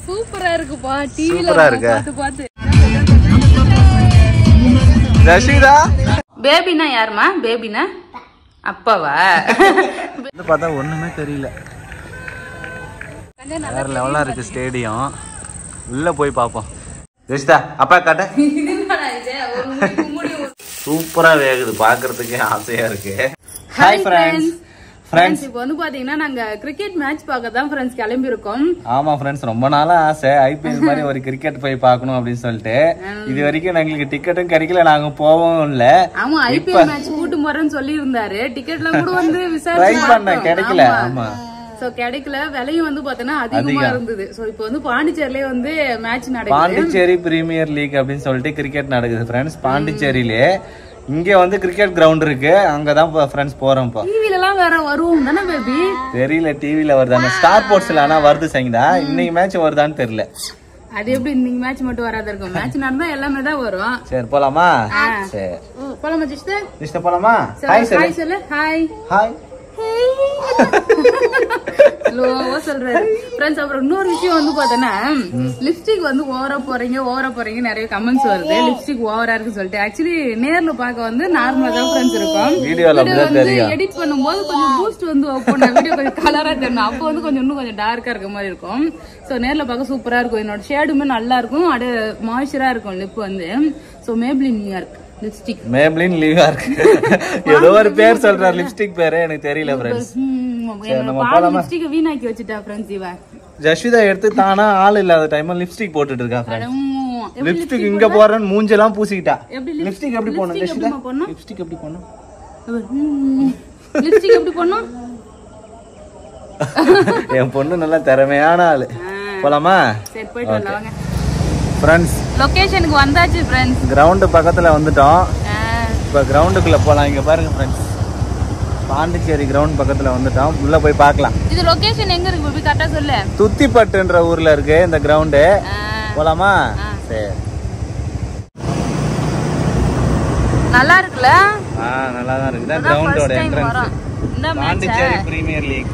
சூப்பரா இருக்குப்பா. டிவில பாத்து பாத்து. ரஷீதா பேபினா யாருமா? பேபினா அப்பாவா? பார்த்தா ஒண்ணுமே தெரியல. வேற லெவலா இருக்கு ஸ்டேடியம். உள்ள போய் பாப்போம். ரஷீதா அப்பா காட்ட. சூப்பரா வேகுது, பாக்குறதுக்கே ஆசையா இருக்கு. Hi friends. ஃப்ரெண்ட்ஸ் இப்போ வந்து பாத்தீங்கன்னா நாங்க கிரிக்கெட் மேட்ச் பார்க்க தான் ஃப்ரெண்ட்ஸ் கிளம்பி இருக்கோம். ஆமா ஃப்ரெண்ட்ஸ், ரொம்ப நாளா ஆசை ஐபிஎல் மாதிரி ஒரு கிரிக்கெட் போய் பார்க்கணும் அப்படின்னு சொல்லிட்டு. இது வரைக்கும் எங்களுக்கு டிக்கெட்டும் கிடைக்கல, நாங்க போவோம் இல்ல. ஆமா, ஐபிஎல் மேட்ச் கூட்டு போறேன்னு சொல்லி இருந்தாரு. டிக்கெட்லாம் கூட வந்து விசாரிச்சு கிடைக்கல. ஆமா, சோ கிடைக்கல. விலையும் வந்து பாத்தீங்கன்னா அதிகமா இருந்தது. சோ இப்போ வந்து பாண்டிச்சேரியிலே வந்து மேட்ச் நடக்குது. பாண்டிச்சேரி பிரீமியர் லீக் அப்படின்னு சொல்லிட்டு கிரிக்கெட் நடக்குது ஃப்ரெண்ட்ஸ் பாண்டிச்சேரியிலே. இங்க வந்து கிரிக்கெட் கிரவுண்ட் இருக்கு, அங்கதான் ஃப்ரெண்ட்ஸ் போறோம். டிவில எல்லாம் வேற வருவோம் தானே பேபி? தெரியல, டிவில வருதானே. ஸ்டார் ஸ்போர்ட்ஸ்ல ஆனா வருது சங்கீதா. இன்னைக்கு மேட்ச் வருதான்னு தெரியல. அது எப்படி இன்னைக்கு மேட்ச் மட்டும் வராத இருக்கும்? மேட்ச் நடந்தா எல்லாமே தான் வரும். சரி போலாமா? சரி போலாமா ஜிஷ்டா? ஜிஷ்டா போலாமா? ஹாய் சொல்லு. Hi hi. லோவா சொல்றாரு ஃப்ரெண்ட்ஸ். அப்புறம் இன்னொரு விஷயம் வந்து பாத்தோன்னா, லிப்ஸ்டிக் வந்து ஓவரா போறீங்க நிறைய கமெண்ட்ஸ் வருது. லிப்ஸ்டிக் ஓவரா இருக்கு சொல்லிட்டு. ஆக்சுவலி நேர்ல பாக்க வந்து நார்மலா தான் ஃப்ரெண்ட்ஸ் இருக்கும். வீடியோ வந்து எடிட் பண்ணும்போது கொஞ்சம் பூஸ்ட் வந்து ஓப்பன் வீடியோ கொஞ்சம் கலரா தெரியணும். அப்போ வந்து இன்னும் கொஞ்சம் டார்க்கா இருக்க மாதிரி இருக்கும். சோ நேர்ல பார்க்க சூப்பரா இருக்கும். என்னோட ஷேடுமே நல்லா இருக்கும், அப்படியே மாய்ஸ்சரா இருக்கும் லிப் வந்து. So Maybelline New York lipstick. Maybelline New York ஏதோ ஒரு பேர் சொல்றாரு, லிப்ஸ்டிக் பேரு எனக்கு தெரியல ஃப்ரெண்ட்ஸ். லிப்ஸ்டிக் வீணாக்கி வச்சுட்டா ஃப்ரெண்ட்ஸ். இவன் ஜஸ்விதா எடுத்து தானா ஆள் இல்லாத டைம்ல லிப்ஸ்டிக் போட்டுட்டு இருக்கா ஃப்ரெண்ட்ஸ். லிப்ஸ்டிக் இங்க போறேன்னு மூஞ்செல்லாம் பூசிக்கிட்டா. லிப்ஸ்டிக் எப்படி போடணும் ஜஸ்விதா? லிப்ஸ்டிக் எப்படி போடணும்? லிப்ஸ்டிக் எப்படி போடணும்? என் பொண்ணு நல்லா திறமையான ஆளு. போலாமா? சரி போயிட்டு வரலாம் வாங்க ஃப்ரெண்ட்ஸ். லொகேஷனுக்கு வந்தாச்சு ஃப்ரெண்ட்ஸ். கிரவுண்ட் பக்கத்துல வந்துட்டோம். இப்ப கிரவுண்டுக்குள்ள போலாம். இங்க பாருங்க ஃப்ரெண்ட்ஸ், பாண்டிச்சேரி கிரவுண்ட் பக்கத்துல வந்துட்டோம். உள்ள போய் பார்க்கலாம். இது லொகேஷன் எங்க இருக்கு பேபி? கரெக்ட்டா சொல்லு. துத்திப்பட்டுன்ற ஊர்ல இருக்கு இந்த கிரவுண்ட். போலாமா? சரி. நல்லா இருக்குல? நல்லா தான் இருக்கு. இந்த கிரவுண்டோட என்ட்ரன்ஸ். இந்த பாண்டிச்சேரி பிரீமியர் லீக்.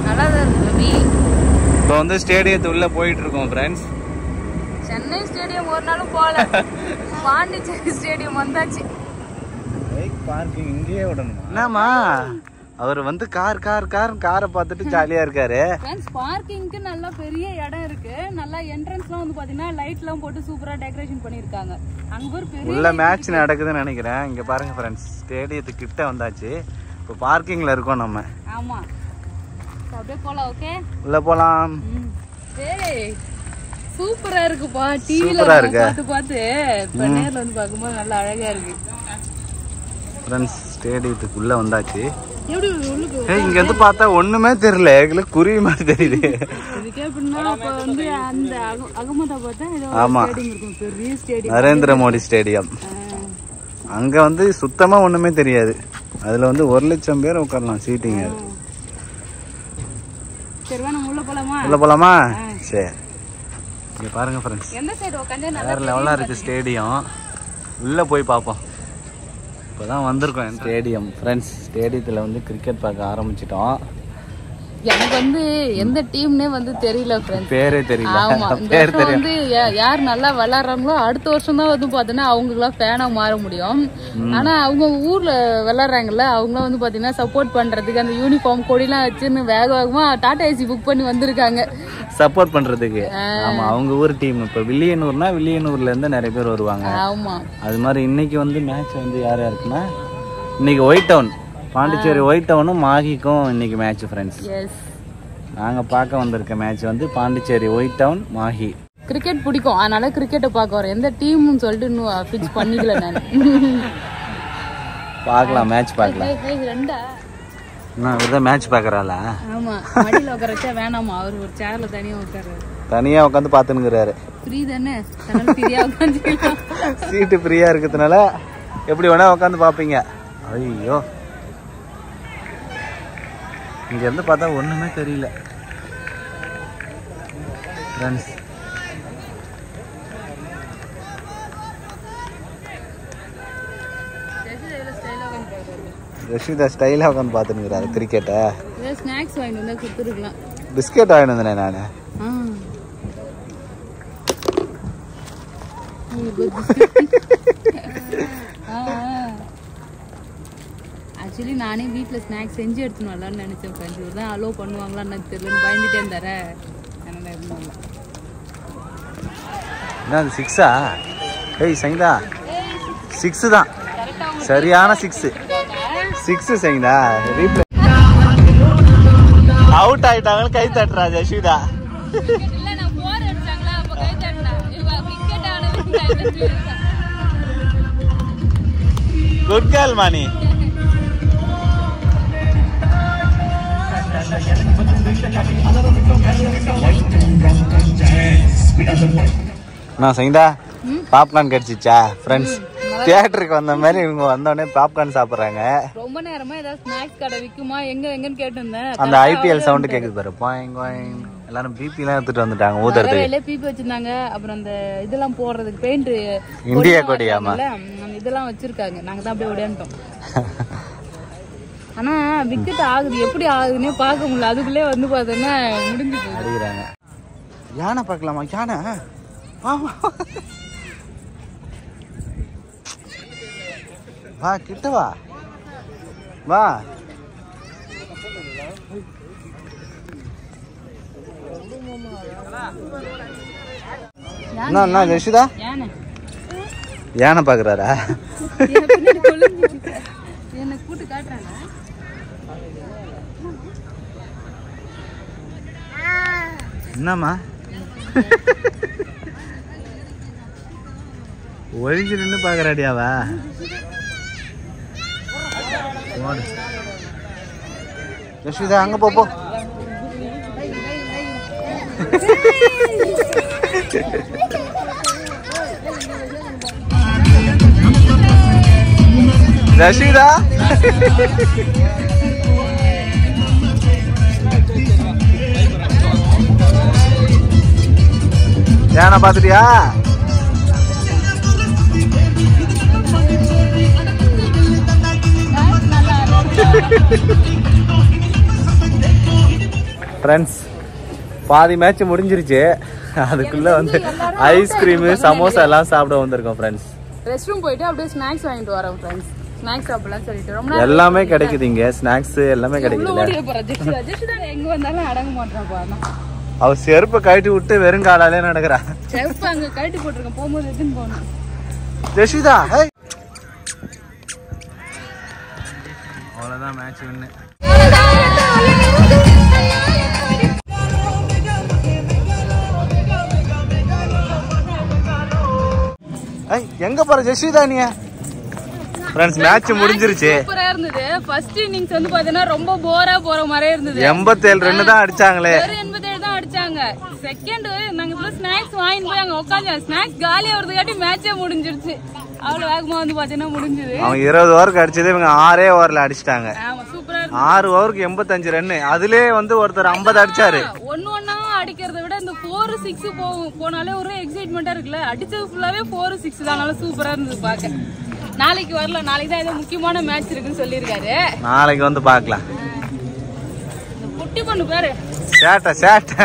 நல்லா இருக்கு பேபி. இப்போ வந்து ஸ்டேடியத்து உள்ள போயிட்டு இருக்கோம் ஃப்ரெண்ட்ஸ். சென்னை ஸ்டேடியம் ஒரு நாளும் போல, பாண்டிச்சேரி ஸ்டேடியம் வந்தாச்சு. பைக் பார்க்கிங் இங்கேயே விடணும். என்னம்மா அவர் வந்து காரை பார்த்துட்டு ஜாலியா இருக்காரு. ஃப்ரெண்ட்ஸ் பார்க்கிங்க்கு நல்ல பெரிய இடம் இருக்கு. நல்லா என்ட்ரன்ஸ்லாம் வந்து பாத்தீங்கன்னா லைட்லாம் போட்டு சூப்பரா டெக்கரேஷன் பண்ணிருக்காங்க. அங்க ஒரு பெரிய உள்ள மேட்ச் நடக்குதுன்னு நினைக்கிறேன். இங்க பாருங்க ஃப்ரெண்ட்ஸ், ஸ்டேடியத்துக்கு கிட்ட வந்தாச்சு. இப்போ பார்க்கிங்ல இருக்கோம் நம்ம. ஆமா, அப்படியே போலாம். ஓகே உள்ள போலாம். ஏய் சூப்பரா இருக்குப்பா. டிவில பாத்து இப்ப நேர்ல வந்து பாக்கும்போது நல்லா அழகா இருக்கு ஃப்ரெண்ட்ஸ். ஸ்டேடியத்துக்கு உள்ள வந்தாச்சு. எப்படி உள்ளுக்கு? இங்க வந்து பார்த்தா ஒண்ணுமே தெரியல, எங்களுக்கு குருவி மாதிரி தெரியுது. இதுக்கே அப்படின்னா அப்ப வந்து அந்த அகமதாபாத் தான் ஏதோ ஸ்டேடியம் இருக்கும், பெரிய ஸ்டேடியம், நரேந்திர மோடி ஸ்டேடியம். அங்க வந்து சுத்தமா ஒண்ணுமே தெரியாது. அதுல வந்து 1,00,000 பேர் உட்காரலாம் சீட்டிங். சரி நம்ம உள்ள போலாமா? உள்ள போலாமா? சரி. இங்க பாருங்க ஃப்ரெண்ட்ஸ், எந்த சைடு உட்கார்ந்தா வேற லெவலா இருக்கு ஸ்டேடியம். உள்ள போய் பாப்போம். இப்பதான் வந்திருக்கோம் ஸ்டேடியம் ஃப்ரெண்ட்ஸ். ஸ்டேடியத்துல வந்து கிரிக்கெட் பார்க்க ஆரம்பிச்சிட்டோம். எனக்கு வந்து எந்த டீம்னே வந்து தெரியல ஃப்ரெண்ட்ஸ், பேரே தெரியல. ஆமா, இந்த வருஷம் வந்து யார் நல்லா விளையாடுறாங்களோ அடுத்த வருஷம் தான் வந்து பாத்தீங்கன்னா அவங்களுக்குலாம் ஃபேனா மாற முடியும். ஆனா அவங்க ஊர்ல விளையாடுறாங்கல்ல, அவங்களாம் வந்து பாத்தீங்கன்னா சப்போர்ட் பண்றதுக்கு அந்த யூனிஃபார்ம் கொடிலாம் வச்சுன்னு வேகமா டாடா ஏசி புக் பண்ணி வந்திருக்காங்க சப்போர்ட் பண்றதுக்கு. ஆமா, அவங்க ஊர் டீம். இப்ப வில்லியனூர்னா வில்லியனூர்ல இருந்து நிறைய பேர் வருவாங்க. ஆமா, அது மாதிரி இன்னைக்கு வந்து மேட்ச் வந்து யார் யாருக்குன்னா, இன்னைக்கு ஒயிட் டவுன், பாண்டிச்சேரி ஒயிட் டவுனும் மாஹிக்கும் இன்னைக்கு மேட்ச் ஃப்ரெண்ட்ஸ். நாங்க பார்க்க வந்திருக்க மேட்ச் வந்து Pondicherry white down Mahi. Cricket பிடிக்கும், அதனால கிரிக்கெட்டை பார்க்க வரேன். எந்த டீம்னு சொல்லிட்டு இன்னும் ஃபிக்ஸ் பண்ணிக்கல நான். பார்க்கலாம், மேட்ச் பார்க்கலாம். நான் இவர்தான் மேட்ச் பார்க்கறாளா? ஆமா, மடியில உட்காரச்சா வேணாமா, அவர் ஒரு சேர்ல தனியா உட்கார்றாரு. தனியா உட்காந்து பாத்துன்னுறாரு. ஃப்ரீ தானே, அதனால ஃப்ரீயா உட்காந்துக்கலாம். சீட்டு ஃப்ரீயா இருக்கிறதுனால எப்படி வேணா உட்காந்து பாப்பீங்க. ஐயோ, இங்க இருந்து பார்த்தா ஒண்ணுமே தெரியல ஃப்ரெண்ட்ஸ். ரஷிதா ஸ்டைலா உட்காந்து பாத்துக்கிறாரு கிரிக்கெட்டை. ஸ்நாக்ஸ் வாங்கிட்டு வந்தா கொடுத்துருக்கலாம். பிஸ்கெட் வாங்கிட்டு வந்தேன் நானு. ஆக்சுவலி நானே வீட்டில் ஸ்நாக்ஸ் செஞ்சு எடுத்துன்னு வரலான்னு நினைச்சேன் ஃப்ரெண்ட்ஸ். இதுதான் அலோவ் பண்ணுவாங்களான்னு தெரியலன்னு பயந்துட்டே இருந்தாரு. அதனால இருந்தாங்க. என்ன அது 6ஆ? ஏய் சைதா 6 தான், சரியான 6 சைதா. ரீப்ளே அவுட் ஆயிட்டாங்கன்னு கை தட்டுறா ஜஷிதா. குட் கேர்ள் மணி. நான் சைதா பாப்கார்ன் கிடைச்சிச்சா ஃப்ரெண்ட்ஸ்? தியேட்டருக்கு வந்த மாதிரி இவங்க வந்தோடனே பாப்கார்ன் சாப்பிடுறாங்க. ரொம்ப நேரமா ஏதாவது ஸ்நாக்ஸ் கடை விக்குமா எங்கன்னு கேட்டிருந்தேன். அந்த ஐபிஎல் சவுண்ட் கேக்குது பாரு. Buying buying. எல்லாரும் பிபி எல்லாம் எடுத்துட்டு வந்துட்டாங்க ஊதுறதுக்கு. பிபி வச்சிருந்தாங்க. அப்புறம் அந்த இதெல்லாம் போடுறதுக்கு பெயிண்ட் இந்தியா கொடியாமா இதெல்லாம் வச்சிருக்காங்க. நாங்க தான் அப்படியே ஓடியாண்டோம். ஆனா விக்கெட் ஆகுது, எப்படி ஆகுதுன்னே பார்க்க முடியல. அதுக்குள்ளே வந்து பார்த்தோன்னா முடிஞ்சு அடிக்கிறாங்க. யானை பார்க்கலாமா? யானை வா கிட்ட வா வா. என்ன ஜெஷிதா யானை பாக்குறாரா? என்ன கூட்டு காட்டுறாங்க. என்னம்மா ஒழிஞ்சு நின்று பாக்குறாடியாவா? ஜஷிதா அங்க போ. ஜஷிதா யானை பாத்துட்டியா? ஃப்ரெண்ட்ஸ் பாதி மேட்ச் முடிஞ்சிருச்சு. அதுக்குள்ள வந்து ஐஸ்கிரீம் சமோசா எல்லாம் சாப்பிட வந்திருக்கோம் ஃப்ரெண்ட்ஸ். ரெஸ்ட் ரூம் போயிட்டு அப்படியே ஸ்நாக்ஸ் வாங்கிட்டு வரோம் ஃப்ரெண்ட்ஸ். ஸ்நாக்ஸ் சாப்பிடலாம் சொல்லிட்டு ரொம்ப எல்லாமே கிடைக்குது இங்க. ஸ்நாக்ஸ் எல்லாமே கிடைக்குது. எங்க வந்தாலும் அடங்க மாட்டான் பாருங்க. அவ செருப்பை கழட்டி விட்டு வெறும் காலாலே நடக்கிறா. செருப்பு அங்க கழட்டி போட்டிருக்கேன். போகும்போது எதுன்னு போனோம். ஜஷிதா அவ்வளவுதான் மேட்ச் வின்னு. எங்க போற ஜஷிதா நீ? ஃப்ரெண்ட்ஸ் மேட்ச் முடிஞ்சிருச்சு. சூப்பரா இருந்தது. ஃபர்ஸ்ட் இன்னிங்ஸ் வந்து பாத்தீங்கன்னா ரொம்ப போரா போற மாதிரியே இருந்தது. 87 ரன் தான் அடிச்சாங்களே. 87 தான் அடிச்சாங்க. செகண்ட் நாங்க இப்ப ஸ்நாக்ஸ் வாங்கிட்டு போய் அங்க உட்கார்ந்து ஸ்நாக்ஸ் காலி ஆவறதுக்காட்டி மேட்சே முடிஞ்சிருச்சு. அவ்வளவு வேகமா வந்து பாத்தீங்கன்னா முடிஞ்சது. அவங்க 20 ஓவருக்கு அடிச்சது இவங்க 6 ஓவர்ல அடிச்சிட்டாங்க. ஆமா சூப்பரா 6 ஓவருக்கு 85 ரன். அதுலயே வந்து ஒருத்தர் 50 அடிச்சாரு. ஒண்ணா அடிக்கிறத விட இந்த 4-6 போனாலே ஒரு எக்ஸைட்மெண்டா இருக்குல்ல. அடிச்சது ஃபுல்லாவே 4-6 தான். நல்லா சூப்பரா இருந்தது பாக்க. நாளைக்கு வரல. நாளைக்கு தான் ஏதோ முக்கியமான மேட்ச் இருக்குன்னு சொல்லிருக்காரு. நாளைக்கு வந்து பாக்கலாம். குட்டி பொண்ணு பாரு சேட்ட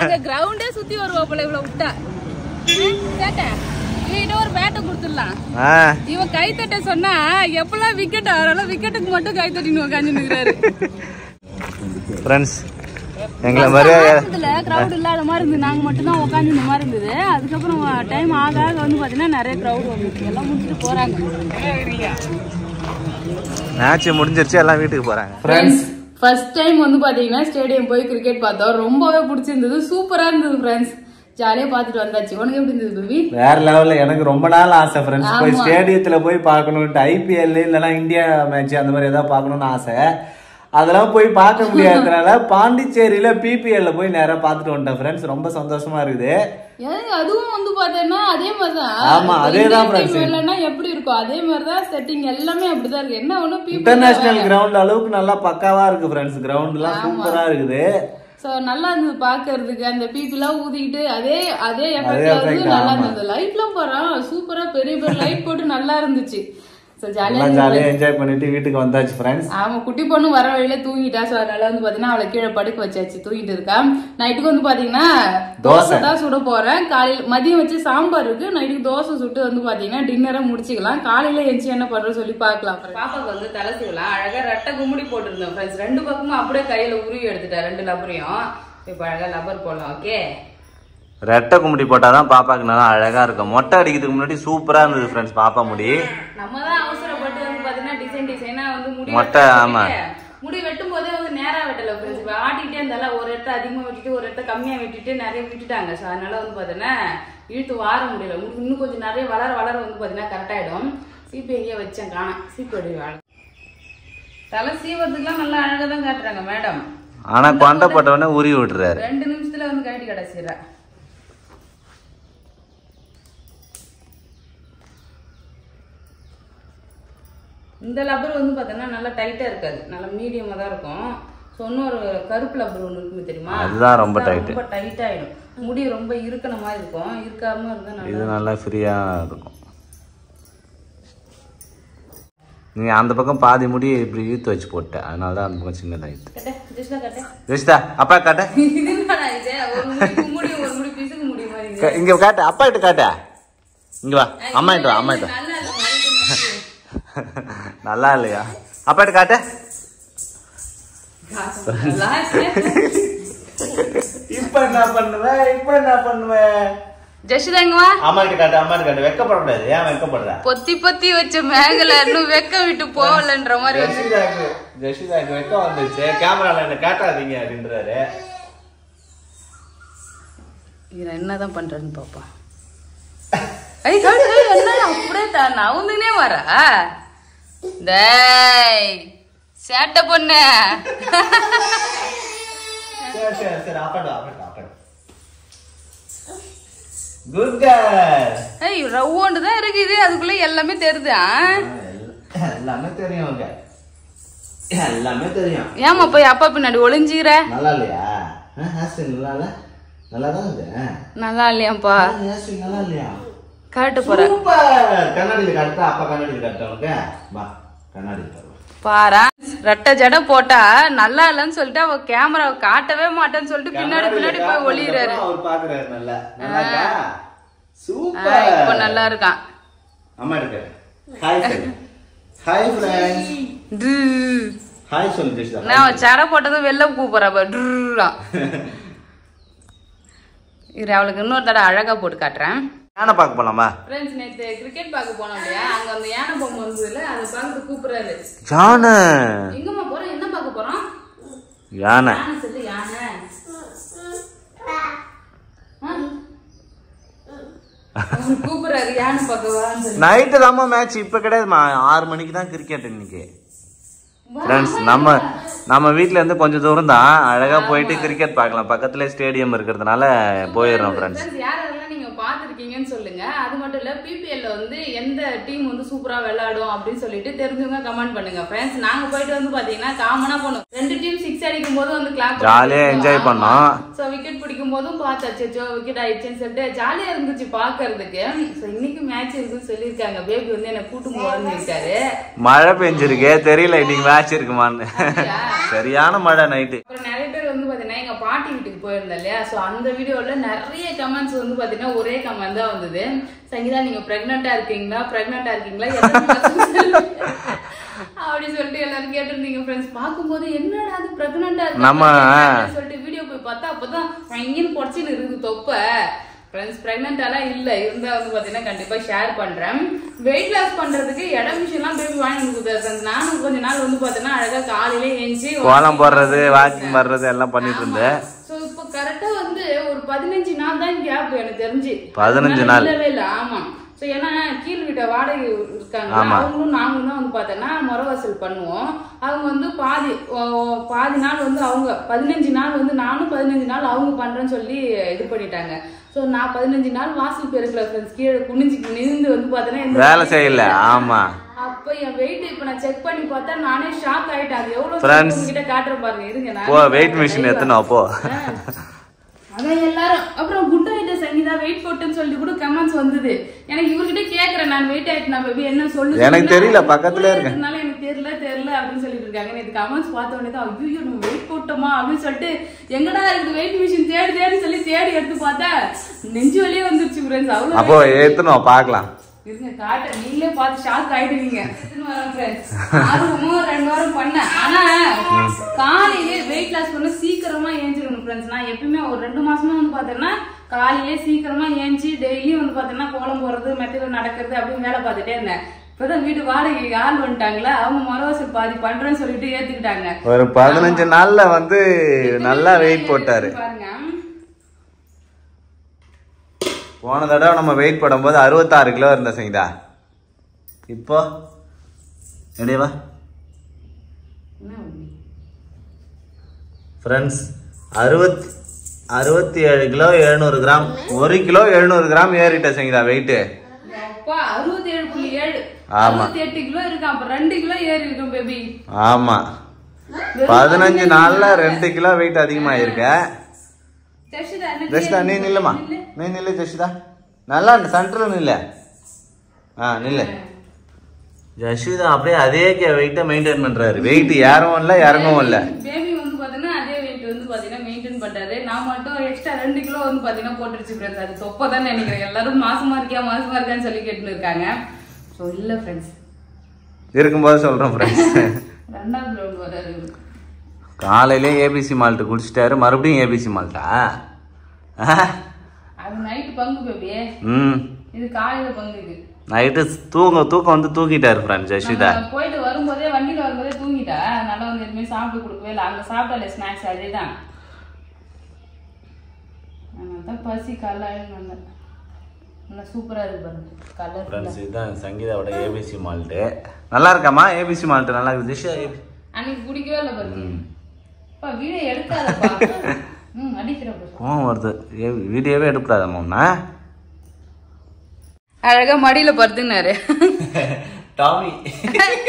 அங்க கிரவுண்டே சுத்தி வருவாப்புல இவ்வளவு விட்டா. சேட்ட இவன் ஒரு பேட்டை கொடுத்துடலாம். இவன் கை தட்ட சொன்னா எப்பெல்லாம் விக்கெட் ஆறாலும் விக்கெட்டுக்கு மட்டும் கை தட்டின்னு உட்காந்து நிக்கிறாரு. ஃப்ரெண்ட்ஸ் எங்களை மாதிரியே கிரவுட் இல்லாத மாதிரி இருந்தது. நாங்க மட்டும் தான் உட்காந்து இந்த மாதிரி இருந்தது. அதுக்கப்புறம் டைம் ஆக ஆக வந்து பாத்தீங்கன்னா நிறைய கிரவுட் வந்துச்சு. எல்லாம் முடிச்சுட்டு போறாங்க. மேட்ச் முடிஞ்சிருச்சு. எல்லாம் வீட்டுக்கு போறாங்க. ஃப்ரெண்ட்ஸ் ஃபர்ஸ்ட் டைம் வந்து பாத்தீங்கன்னா ஸ்டேடியம் போய் கிரிக்கெட் பார்த்தோம். ரொம்பவே பிடிச்சிருந்தது. சூப்பரா இருந்தது ஃப்ரெண்ட்ஸ். ஜாலியா பாத்துட்டு வந்தாச்சு. உனக்கு எப்படி இருந்தது பேபி? வேற லெவல்ல. எனக்கு ரொம்ப நாள் ஆசை ஃப்ரெண்ட்ஸ் போய் ஸ்டேடியத்துல போய் பார்க்கணும்ட்டு. ஐபிஎல் இல்லைன்னா இந்தியா மேட்ச் அந்த மாதிரி ஏதாவது பார்க்கணும்னு ஆசை. அதெல்லாம் போய் பார்க்க முடியாததுனால பாண்டிச்சேரியில பிபிஎல்ல போய் நேரா பாத்துட்டு வந்துட்டேன் ஃப்ரெண்ட்ஸ். ரொம்ப சந்தோஷமா இருக்குது. அதுவும் வந்து பாத்தீங்கன்னா அதே மாதிரிதான். ஆமா அதேதான் ஃப்ரெண்ட்ஸ். இல்லன்னா எப்படி இருக்கும் அதே மாதிரிதான் செட்டிங் எல்லாமே அப்படிதான் இருக்கு. என்ன ஒண்ணு இன்டர்நேஷனல் கிரவுண்ட் அளவுக்கு நல்லா பக்காவா இருக்கு ஃப்ரெண்ட்ஸ். கிரவுண்ட் எல்லாம் சூப்பரா இருக்குது. சோ நல்லா இருந்தது பாக்குறதுக்கு. அந்த பீப்பிள்லாம் ஊதிக்கிட்டு அதே எஃபெக்ட் நல்லா இருந்தது. லைட் எல்லாம் பாரு சூப்பரா பெரிய பெரிய லைட் போட்டு நல்லா இருந்துச்சு. ஜாலியா என்ஜாய் பண்ணிட்டு வீட்டுக்கு வந்தாச்சு ஃப்ரெண்ட்ஸ். ஆமா, குட்டி பொண்ணு வர வழியில தூங்கிட்டா. சோ அதனால வந்து பாத்தீங்கன்னா அவளை கீழே படுக்க வச்சாச்சு, தூங்கிட்டு இருக்கா. நைட்டுக்கு வந்து பாத்தீங்கன்னா தோசை தான் சுட போறேன். காலையில மதியம் வச்சு சாம்பார் இருக்கு, நைட்டுக்கு தோசை சுட்டு வந்து பாத்தீங்கன்னா டின்னரை முடிச்சுக்கலாம். காலையில எஞ்சி என்ன பண்றோம் சொல்லி பாக்கலாம். பாப்பாக்கு வந்து தலை சீவலாம். அழகா ரெட்டை கும்முடி போட்டுருந்தோம் ஃப்ரெண்ட்ஸ். 2 பக்கமும் அப்படியே கையில உருவி எடுத்துட்டேன் 2 லப்பரையும். இப்ப அழகா லப்பர் போடலாம். ஓகே, ரெட்டை கும்படி போட்டாதான் பாப்பாக்கு நல்லா அழகா இருக்கும். மொட்டை அடிக்கிறதுக்கு முன்னாடி சூப்பரா இருந்தது ஃப்ரெண்ட்ஸ் பாப்பா முடி. நம்ம தான் அவசரப்பட்டு வந்து பாத்தீங்கன்னா டிசைனா வந்து முடி மொட்டை. ஆமா, முடி வெட்டும் போதே வந்து நேரா வெட்டல ஃப்ரெண்ட்ஸ். ஆட்டிக்கிட்டே இருந்தால ஒரு இடத்த அதிகமா வெட்டிட்டு ஒரு இடத்த கம்மியா வெட்டிட்டு நிறைய விட்டுட்டாங்க. ஸோ அதனால வந்து பாத்தீங்கன்னா இழுத்து வார முடியல. இன்னும் கொஞ்சம் நிறைய வளர வந்து பாத்தீங்கன்னா கரெக்ட் ஆயிடும். சீப்பு எங்கேயே வச்சேன் காண, சீப்பு அடி வாழ. தலை சீவறதுக்குலாம் நல்லா அழகா தான் காட்டுறாங்க மேடம். ஆனா கொண்ட போட்டவனே உருவி விட்டுறாரு. 2 நிமிஷத்துல வந்து கட்டி கடைசிடுற. இந்த லப்பர் வந்து பாத்தீங்கன்னா நல்லா டைட்டா இருக்காது, நல்லா மீடியமா தான் இருக்கும். ஸோ இன்னொரு கருப்பு லப்பர் ஒன்று இருக்குன்னு தெரியுமா, அதுதான் ரொம்ப டைட் ஆயிடும். முடி ரொம்ப இருக்கன மாதிரி இருக்கும், இருக்காம இருந்தா இது நல்லா ஃப்ரீயா இருக்கும். நீ அந்த பக்கம் பாதி முடி இப்படி இழுத்து வச்சு போட்ட, அதனால தான் அந்த பக்கம் சின்னதாயிடுச்சு. ஜெஸ்டா அப்பா காட்ட, இங்க காட்ட, அப்பா கிட்ட காட்ட, இங்க வா, அம்மா கிட்ட, அம்மா கிட்ட. நல்லா இல்லையா? அப்பா கிட்ட காட்ட. இப்ப என்ன பண்ணுவ? ஜெஷிதாங்கவா, அம்மா கிட்ட காட்டு, அம்மா கிட்ட காட்டு. வெக்கப்படக்கூடாது. ஏன் வெக்கப்படுற? பொத்தி வச்ச மேகல இன்னும் வெக்க விட்டு போகலன்ற மாதிரி. ஜெஷிதாக்கு வெக்க வந்துச்சு. கேமரால என்ன காட்டாதீங்க அப்படின்றாரு. இவன் என்னதான் பண்றேன்னு பாப்பா. என்ன அப்படியே நவுந்துனே வர சேட்டை பொண்ணு. ரவுண்டு தான் இருக்குது, அதுக்குள்ள எல்லாமே தெரியுது. எல்லாமே தெரியும். ஏமா போய் அப்பா பின்னாடி ஒளிஞ்சுக்கிற? நல்லா இல்லையா? நல்லா இல்லையாப்பா? நல்லா இல்லையா? காட்ட போற கண்ணாடியில காட்டுறா. அப்பா கண்ணாடியில காட்டுறவங்க வா, கண்ணாடி பாரா. ரெட்டை ஜடை போட்டா நல்லா இல்லன்னு சொல்லிட்டு அவ கேமராவை காட்டவே மாட்டேன்னு சொல்லிட்டு பின்னாடி போய் ஒளிறாரு. அவர் பாக்குறாரு. நல்லா நல்லா சூப்பர், இப்ப நல்லா இருக்கான். அம்மா இருக்கு. ஹாய் சொல்லு. Hi friends. ஹாய் சொல்லு ஜெஷிதா. நான் ஜடை போட்டதும் வெளில கூப்பிடுறா பாரு. இது அவளுக்கு இன்னொரு தடவை அழகா போட்டு காட்டுறேன். யானை பார்க்க போலாமா ஃப்ரெண்ட்ஸ்? நேத்து கிரிக்கெட் பார்க்க போனோம் இல்லையா, அங்க அந்த யானை பொம்மை வந்ததுல அதை பார்த்து கூப்பிடுறாரு. யானை எங்கம்மா போறோம், என்ன பார்க்க போறோம்? யானை சொல்லு. யானை கூப்பிடுறாரு, யானை பார்க்கவான்னு சொல்லி. நைட்டு தாம்மா மேட்ச், இப்ப கிடையாதுமா. 6 மணிக்கு தான் கிரிக்கெட் இன்னைக்கு. ஃப்ரெண்ட்ஸ், நம்ம வீட்ல இருந்து கொஞ்சம் தூரம் தான், அழகா போயிட்டு கிரிக்கெட் பார்க்கலாம். பக்கத்துல ஸ்டேடியம் இருக்கிறதுனால போயிடுறோம் ஃப்ரெண்ட்ஸ். யாரெல்லாம் நீங்க பாத்துருக்கீங்கன்னு சொல்லுங்க. அது மட்டும் இல்ல, பிபிஎல்ல வந்து எந்த டீம் வந்து சூப்பரா விளையாடும் அப்படின்னு சொல்லிட்டு தெரிஞ்சவங்க கமெண்ட் பண்ணுங்க ஃப்ரெண்ட்ஸ். நாங்க போயிட்டு வந்து பாத்தீங்கன்னா காமனா போனோம். 2 டீம் 6 அடிக்கும் போது வந்து கிளாப் ஜாலியா என்ஜாய் பண்ணோம். சோ விக்கெட் பிடிக்கும் போதும் பார்த்தாச்சு, விக்கெட் ஆயிடுச்சுன்னு சொல்லிட்டு ஜாலியா இருந்துச்சு பாக்குறதுக்கு. சோ இன்னைக்கு மேட்ச் இருக்குன்னு சொல்லியிருக்காங்க. பேபி வந்து என்ன கூட்டு போவான்னு இருக்காரு. மழை பெஞ்சிருக்கே, தெரியல இன்னைக்கு மேட்ச் இருக்குமான்னு. சரியான மழை நைட்டு. அப்புறம் நிறைய பேர் வந்து பாத்தீங்கன்னா எங்க பாட்டி வீட்டுக்கு போயிருந்தேன் இல்லையா, சோ அந்த வீடியோல நிறைய கமெண்ட்ஸ் வந்து பாத்தீங்கன்னா ஒரே கமெண்ட் தான் வந்தது. சங்கீதா நீங்க பிரெக்னெண்டா இருக்கீங்களா அப்படி சொல்லிட்டு எல்லாரும் கேட்டிருந்தீங்க ஃப்ரெண்ட்ஸ். பாக்கும்போது என்னடா அது பிரெக்னெண்டா இருக்கு சொல்லிட்டு வீடியோ போய் பார்த்தா அப்பதான் இங்கன்னு பொடிச்சுன்னு இருக்குது தொப்ப. ஃப்ரெண்ட்ஸ் பிரெக்னென்டாலாம் இல்ல, இருந்தா வந்து பாத்தீங்கன்னா கண்டிப்பா ஷேர் பண்றேன். வெயிட் லாஸ் பண்றதுக்கு விஷயம்லாம் பேபி வாங்கி கொடுத்தாரு. நானும் கொஞ்ச நாள் வந்து பாத்தீங்கன்னா அழகா காலையிலே ஏஞ்சி கோலம் போடுறது, வாக்கிங் வர்றது எல்லாம் பண்ணிட்டு இருந்தேன். சோ இப்போ கரெக்டா வந்து ஒரு 15 நாள் தான் கேப் எனக்கு தெரிஞ்சு. 15 நாள் இல்ல. ஆமா. சோ ஏன்னா கீழ் வீட்டை வாடகை இருக்காங்க, அவங்களும் நாங்களும் தான் வந்து பார்த்தோன்னா முறவாசல் பண்ணுவோம். அவங்க வந்து பாதி நாள் வந்து அவங்க 15 நாள் வந்து நானும் 15 நாள் அவங்க பண்றேன்னு சொல்லி இது பண்ணிட்டாங்க. சோ நான் 15 நாள் வாசல் பெருக்கல ஃப்ரெண்ட்ஸ், கீழே குனிஞ்சு நின்று வந்து பார்த்தோன்னா வேலை செய்யல. ஆமா. அப்ப என் வெயிட் இப்ப நான் செக் பண்ணி பார்த்தா நானே ஷாக் ஆயிட்டேன். அது எவ்வளவு கிட்ட காட்டுற பாருங்க. இருங்க நான் வெயிட் மிஷின் எத்தனை அப்போ அதான் அதான் எல்லாரும் அப்புறம் குட் ஆயிட்ட சங்கீதா வெயிட் போட்டுன்னு சொல்லி கூட கமெண்ட்ஸ் வந்தது. எனக்கு இவர்கிட்ட கேக்குறேன் நான் வெயிட் ஆயிட்டேன் பேபி என்ன சொல்லு எனக்கு தெரியல பக்கத்துல இருக்கனால எனக்கு தெரியல அப்படின்னு சொல்லிட்டு இருக்காங்க. இது கமெண்ட்ஸ் பார்த்த உடனே தான் ஐயோ நம்ம வெயிட் போட்டோமா அப்படின்னு சொல்லிட்டு எங்கடா இருக்குது வெயிட் மிஷின் தேடி சொல்லி தேடி எடுத்து பார்த்தா நெஞ்சு வலியே வந்துருச்சு ஃப்ரெண்ட்ஸ். அவ்வளவு அப்போ ஏத்தணும் பார்க்கலாம் இருங்க காட்ட நீங்களே பார்த்து ஷாக் ஆயிடுவீங்க. ஆர்வமும் 2 வாரம் பண்ணேன். ஆனா காலையிலே வெயிட் லாஸ் பண்ண சீக்கிரமா ஏஞ்சிடணும் ஃப்ரெண்ட்ஸ். நான் எப்பயுமே ஒரு 2 மாசமா வந்து பாத்தேன்னா காலையிலே சீக்கிரமா ஏஞ்சி டெய்லியும் வந்து பாத்தீங்கன்னா கோலம் போறது மெத்தையில நடக்கிறது அப்படின்னு வேலை பார்த்துட்டே இருந்தேன். இப்பதான் வீட்டு வாடகை ஆள் வந்துட்டாங்களா அவங்க மரவாசல் பாதி பண்றேன்னு சொல்லிட்டு ஏத்துக்கிட்டாங்க. ஒரு 15 நாள்ல வந்து நல்லா வெயிட் போட்டாரு பாருங்க. போன தடவை நம்ம வெயிட் போடும்போது 66 கிலோ இருந்த சங்கீதா. இப்போ எடையவா friends 67 kilo 700 gram 1 kilo 700 gram ஏறிட்ட சங்கீதா வெயிட். 67.7 ஆமா 68 கிலோ இருக்கு. அப்ப 2 கிலோ ஏறி இருக்கும் பேபி. ஆமா 15 நாள்ல 2 கிலோ வெயிட் அதிகமாயிருக்க. ஜெஷிதா நீ நில்லுமா நீ நில்லு ஜெஷிதா நல்லா சென்டர்ல நில்ல. நில்லு ஜெஷிதா அப்படியே அதே வெயிட்ட மெயின்டைன் பண்றாரு. வெயிட் ஏறவும் இல்ல இறங்கவும் இல்ல. பேபி வந்து பாத்தீங்கன்னா அதே வெயிட் வந்து பாத்தீங்கன்னா மெயின்டைன் பண்றாரு. நான் மட்டும் எக்ஸ்ட்ரா 2 கிலோ வந்து பாத்தீங்கன்னா போட்டுருச்சு ஃப்ரெண்ட்ஸ். அது தொப்பதான் நினைக்கிறேன். எல்லாரும் மாசமா இருக்கான்னு சொல்லி கேட்டு இருக்காங்க. சோ இல்ல ஃப்ரெண்ட்ஸ் இருக்கும்போது சொல்றேன் ஃப்ரெண்ட்ஸ். 2வது ரவுண்ட் வராரு. காலையிலே ஏபிசி மால்ட் குடிச்சிட்டாரு மறுபடியும் ஏபிசி மால்ட்டா? அது நைட் பங்கு பேபி. இது காலையில பங்குக்கு. நைட்டு தூக்கம் வந்து தூக்கிட்டாரு ஃப்ரெண்ட்ஸ் ஜெஷிதா. போயிட்டு வரும்போதே வண்டியில வரும்போதே தூங்கிட்டா. நல்லா வந்து எதுவுமே சாப்பிட்டு கொடுக்கவே இல்லை. அங்க சாப்பிட்டாலே ஸ்நாக்ஸ் அதேதான். அதான் பசி காலையில வந்தேன். நல்லா சூப்பரா இருக்கு பாருங்க கலர். ஃப்ரெண்ட்ஸ் இதுதான் சங்கீதாவோட ஏபிசி மால்ட். நல்லா இருக்காமா ஏபிசி மால்ட்? நல்லா இருக்கு ஜெஷிதா. அன்னைக்கு குடிக்கவே இல்லை பாருங்க. வீடியோ எடுக்காதப்பா. கோவம் வருது. வீடியோவே எடுக்கூடாதம்மா. அழகா மடியில படுத்துனாரு டாமி.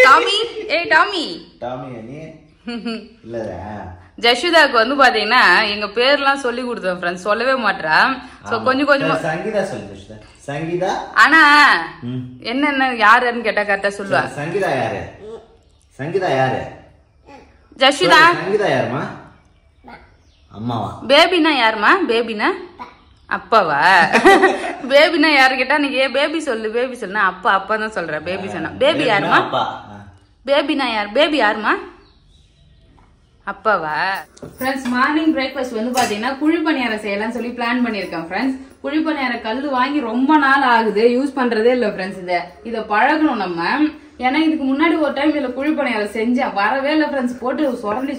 டாமி ஏய் டாமி ஜஷிதாக்கு வந்து பாத்தீங்கன்னா எங்க பேர்லாம் சொல்லி கொடுத்தோம் ஃப்ரெண்ட்ஸ். சொல்லவே மாட்டா. சோ கொஞ்சம் கொஞ்சமா சங்கீதா சொல்லு சங்கீதா. ஆனா என்ன யாருன்னு கேட்டா கரெக்டா சொல்லுவா. சங்கீதா யாரு? சங்கீதா யாரு? ஜஷிதா. சங்கீதா யாருமா? அம்மாவா? பேபினா யாருமா? பேபினா அப்பாவா? பேபினா யாரு கேட்டா நீ பேபி சொல்லுனா அப்பா தான் சொல்ற. பேபி சொன்னா பேபி யாருமா? பேபினா யார்? பேபி யாருமா? அப்பாவா? ஃப்ரெண்ட்ஸ் மார்னிங் பிரேக்ஃபாஸ்ட் வந்து பாத்தீங்கன்னா குழி பணியாரம் செய்யலாம் சொல்லி பிளான் பண்ணிருக்கேன் ஃப்ரெண்ட்ஸ். குழி பணியாரம் கல்லு வாங்கி ரொம்ப நாள் ஆகுது. யூஸ் பண்றதே இல்ல ஃப்ரெண்ட்ஸ். இத பழகணும் நம்ம. ஏன்னா இதுக்கு முன்னாடி ஒரு டைம் இதுல குழி பணியாரம் செஞ்சேன். வரவே இல்ல ஃப்ரெண்ட்ஸ். போட்டு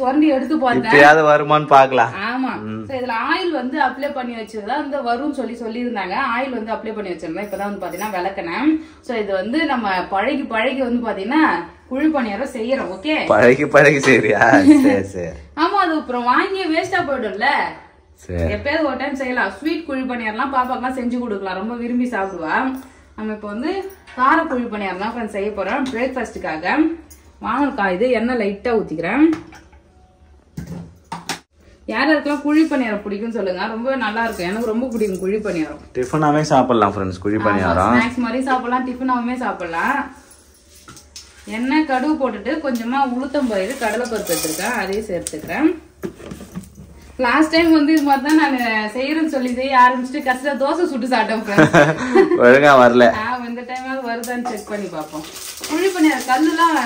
சுரண்டி எடுத்து பார்த்தேன். வருமானு பாக்கலாம். ஆமா இதுல ஆயில் வந்து அப்ளை பண்ணி வச்சிருந்தா இந்த வரும்னு சொல்லி இருந்தாங்க. ஆயில் வந்து அப்ளை பண்ணி வச்சிருந்தேன். இப்பதான் வந்து பாத்தீங்கன்னா விளக்குனேன். சோ இது வந்து நம்ம பழகி வந்து பாத்தீங்கன்னா குழி பணியாரம் செய்யறோம். ஓகே பழகி செய்யறியா? ஆமா அது அப்புறம் வாங்கி வேஸ்டா போயிடும்ல. எப்பயாவது ஒரு டைம் செய்யலாம். ஸ்வீட் குழி பணியாரம்லாம் பாப்பாக்கெல்லாம் செஞ்சு கொடுக்கலாம். ரொம்ப விரும்பி சாப்பிடுவா. நம்ம இப்ப வந்து கார குழி பணியாரம் தான் ஃப்ரெண்ட்ஸ் செய்ய போறோம் பிரேக்ஃபாஸ்டுக்காக. வாங்கல் இது எண்ணெய் லைட்டா ஊத்திக்கிறேன். யாருக்கெல்லாம் குழி பணியாரம் பிடிக்கும் சொல்லுங்க. ரொம்ப நல்லா இருக்கும். எனக்கு ரொம்ப பிடிக்கும் குழி பணியாரம். டிஃபனாவே சாப்பிடலாம் ஃப்ரெண்ட்ஸ். குழி பணியாரம் ஸ்நாக்ஸ் மாதிரி சாப்பிடலாம். டிஃபனாவே சாப்பிடலாம். எண்ணெய் கடுகு போட்டுட்டு கொஞ்சமா உளுத்தம் பயிறு கடலை பருப்பு எடுத்துருக்கேன். அதையும் சேர்த்துக்கிறேன். லாஸ்ட் டைம் வந்து இது மாதிரி தான் நான் செய்யறேன்னு சொல்லி செய்ய ஆரம்பிச்சுட்டு கடைசியா தோசை சுட்டு சாப்பிட்டேன். ஒழுங்கா வரல. இந்த டைம் வருதான்னு செக் பண்ணி பார்ப்போம். குழி பணியாரம் கல்லுலாம்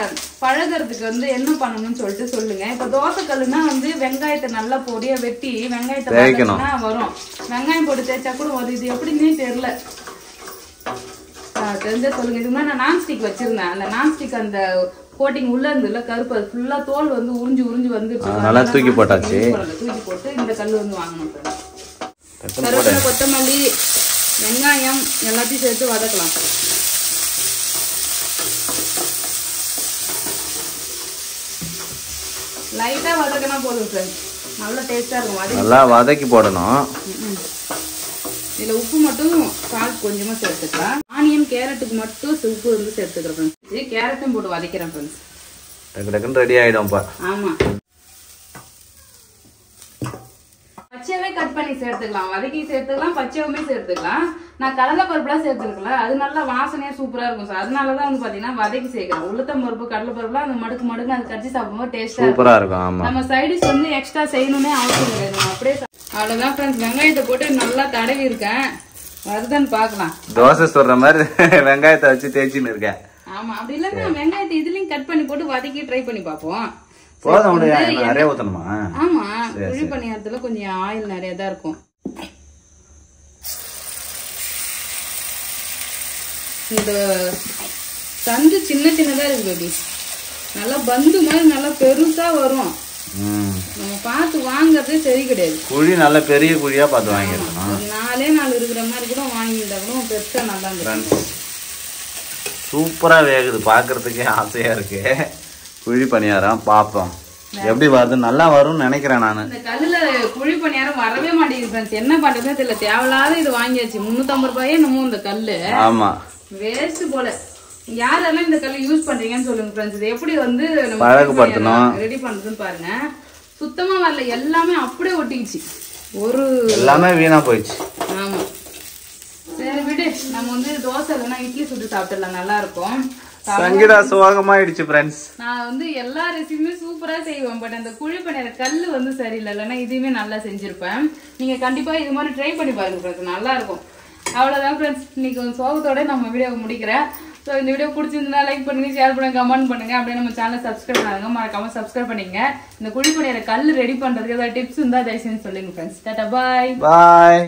பழகிறதுக்கு வந்து என்ன பண்ணணும்னு சொல்லிட்டு சொல்லுங்க. இப்ப தோசை கல்லுனா வந்து வெங்காயத்தை நல்லா பொடியா வெட்டி வெங்காயத்தை வரும். வெங்காயம் போட்டு தேய்ச்சா கூட வரும். இது எப்படின்னே தெரியல. தெரிஞ்சா சொல்லுங்க. இதுக்கு முன்னாடி நான் நான்ஸ்டிக் வச்சிருந்தேன். அந்த நான்ஸ்டிக் அந்த கோட்டிங் உள்ள இருந்துல கருப்பு அது ஃபுல்லா தோல் வந்து உறிஞ்சு வந்து நல்லா தூக்கி போட்டாச்சு. தூக்கி போட்டு இந்த கல்லு வந்து வாங்கணும். கருவேப்பிலை கொத்தமல்லி வெங்காயம் எல்லாத்தையும் சேர்த்து வதக்கலாம். லைட்டா வதக்கினா போதும் ஃப்ரெண்ட்ஸ். நல்லா டேஸ்டா இருக்கும். நல்லா வதக்கி போடணும். இதுல உப்பு மட்டும் சால்ட் கொஞ்சமா சேர்த்துக்கலாம். ஆனியன் கேரட்டுக்கு மட்டும் உப்பு வந்து சேர்த்துக்கிறேன் ஃப்ரெண்ட்ஸ். கேரட்டும் போட்டு வதக்கிறேன் ஃப்ரெண்ட்ஸ். டக்கு டக்குன்னு ரெடி ஆயிடும்பா. ஆமா பச்சையாவே கட் பண்ணி சேர்த்துக்கலாம், வதக்கி சேர்த்துக்கலாம், பச்சையாவுமே சேர்த்துக்கலாம். நான் கடலை பருப்புலாம் சேர்த்துருக்கல, அது நல்லா வாசனையா சூப்பரா இருக்கும் சார். அதனாலதான் வந்து பாத்தீங்கன்னா வதக்கி சேர்க்கிறேன். உளுத்தம் பருப்பு கடலை பருப்புலாம் அந்த மடுக்கு மடுக்கு அது கடிச்சு சாப்பிடும்போது டேஸ்டா சூப்பரா இருக்கும். நம்ம சைடிஷ் வந்து எக்ஸ்ட்ரா செய்யணும்னே அவசியம் கிடையாது, நம்ம அப்படியே. அவ்வளவுதான் ஃப்ரெண்ட்ஸ், வெங்காயத்தை போட்டு நல்லா தடவி இருக்கேன், வருதுன்னு பாக்கலாம். தோசை சொல்ற மாதிரி வெங்காயத்தை வச்சு தேய்ச்சின்னு இருக்கேன். ஆமா, அப்படி இல்லன்னா வெங்காயத்தை இதுலயும் கட் பண்ணி போட்டு வதக்கி ட்ரை பண்ணி பாப்போம். போதும், நிறைய ஊத்தணுமா? ஆமா, குழி பணியாரத்துல கொஞ்சம் ஆயில் நிறைய தான் இருக்கும். இந்த சந்து சின்ன சின்னதா இருக்கு பேபி, நல்லா பந்து மாதிரி நல்லா பெருசா வரும். நம்ம பார்த்து வாங்குறதே சரி கிடையாது. குழி நல்ல பெரிய குழியா பார்த்து வாங்கிருக்கணும். 4 இருக்கிற மாதிரி கூட வாங்கிட்டா கூட பெருசா நல்லா இருக்கு. சூப்பரா வேகுது, பாக்குறதுக்கே ஆசையா இருக்கு. குழி பணியாரம் பாப்போம் எப்படி வருது. நல்லா வரும்னு நினைக்கிறேன் நானு. இந்த கல்லுல குழி பணியாரம் வரவே மாட்டேங்குது, என்ன பண்றதுன்னு தெரியல. தேவையில்லாத இது வாங்கியாச்சு, 350 ரூபாயே என்னமோ இந்த கல்லு. ஆமா, வேஸ்ட் போல. யாரெல்லாம் இந்த கல்லு யூஸ் பண்றீங்கன்னு சொல்லுங்க ஃப்ரெண்ட்ஸ். இது எப்படி வந்து பழக்கப்படுத்தணும், ரெடி பண்றதுன்னு பாருங்க. சுத்தமா வரல, எல்லாமே அப்படியே ஒட்டிக்கிச்சு, எல்லாமே வீணா போயிடுச்சு. ஆமா, சரி விடு, நம்ம வந்து தோசை இல்லைன்னா இட்லி சுட்டு சாப்பிட்டுலாம், நல்லா இருக்கும். சங்கீதா சோகமாயிடுச்சு ஃப்ரெண்ட்ஸ். நான் வந்து எல்லா ரெசிபியுமே சூப்பரா செய்வேன், பட் அந்த குழி பணியார கல்லு வந்து சரியில்லை, இல்லைன்னா இதுவுமே நல்லா செஞ்சிருப்பேன். நீங்க கண்டிப்பா இது மாதிரி ட்ரை பண்ணி பாருங்க ஃப்ரெண்ட்ஸ், நல்லா இருக்கும். அவ்வளவுதான் ஃப்ரெண்ட்ஸ், இன்னைக்கு ஒரு சோகத்தோட நம்ம வீடியோவை முடிக்கிறேன். ஸோ இந்த வீடியோ பிடிச்சிருந்தா லைக் பண்ணுங்க, ஷேர் பண்ணுங்க, கமெண்ட் பண்ணுங்க. அப்படியே நம்ம சேனல் சப்ஸ்கிரைப் பண்ணாங்க, மறக்காம சப்ஸ்கிரைப் பண்ணிங்க. இந்த குழி பணியார கல் ரெடி பண்றதுக்கு ஏதாவது டிப்ஸ் இருந்தா தயவு செஞ்சு சொல்லுங்க ஃப்ரெண்ட்ஸ். டாடா, பாய்.